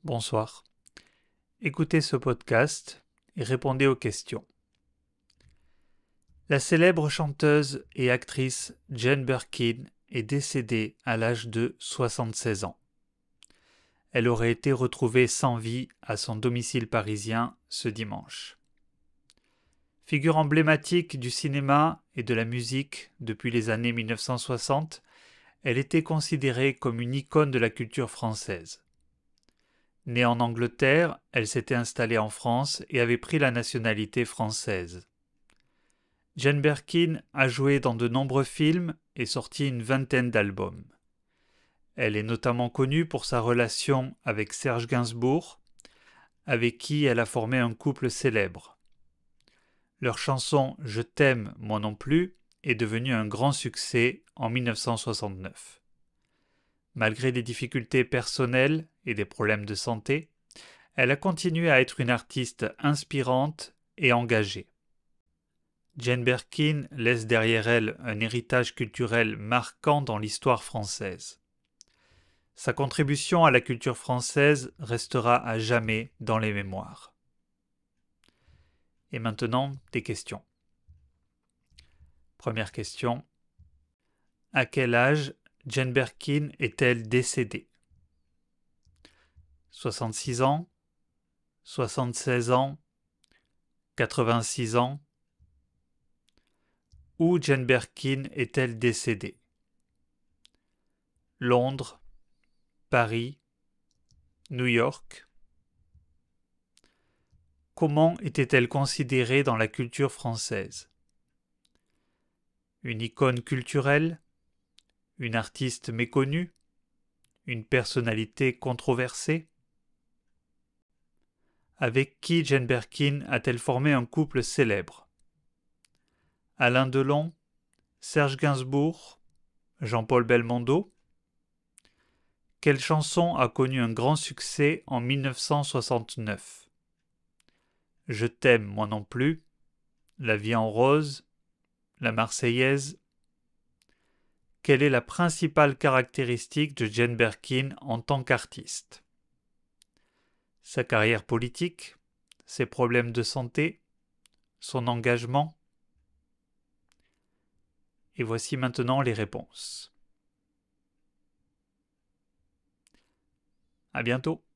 Bonsoir. Écoutez ce podcast et répondez aux questions. La célèbre chanteuse et actrice Jane Birkin est décédée à l'âge de 76 ans. Elle aurait été retrouvée sans vie à son domicile parisien ce dimanche. Figure emblématique du cinéma et de la musique depuis les années 1960, elle était considérée comme une icône de la culture française. Née en Angleterre, elle s'était installée en France et avait pris la nationalité française. Jane Birkin a joué dans de nombreux films et sorti une vingtaine d'albums. Elle est notamment connue pour sa relation avec Serge Gainsbourg, avec qui elle a formé un couple célèbre. Leur chanson Je t'aime, moi non plus est devenue un grand succès en 1969. Malgré des difficultés personnelles et des problèmes de santé, elle a continué à être une artiste inspirante et engagée. Jane Birkin laisse derrière elle un héritage culturel marquant dans l'histoire française. Sa contribution à la culture française restera à jamais dans les mémoires. Et maintenant, des questions. Première question. À quel âge Jane Birkin est-elle décédée? 66 ans, 76 ans, 86 ans. Où Jane Birkin est-elle décédée? Londres, Paris, New York. Comment était-elle considérée dans la culture française? Une icône culturelle? Une artiste méconnue? Une personnalité controversée? Avec qui Jane Birkin a-t-elle formé un couple célèbre? Alain Delon? Serge Gainsbourg? Jean-Paul Belmondo? Quelle chanson a connu un grand succès en 1969? Je t'aime, moi non plus, La vie en rose, La Marseillaise. Quelle est la principale caractéristique de Jane Birkin en tant qu'artiste? Sa carrière politique, ses problèmes de santé, son engagement. Et voici maintenant les réponses. À bientôt.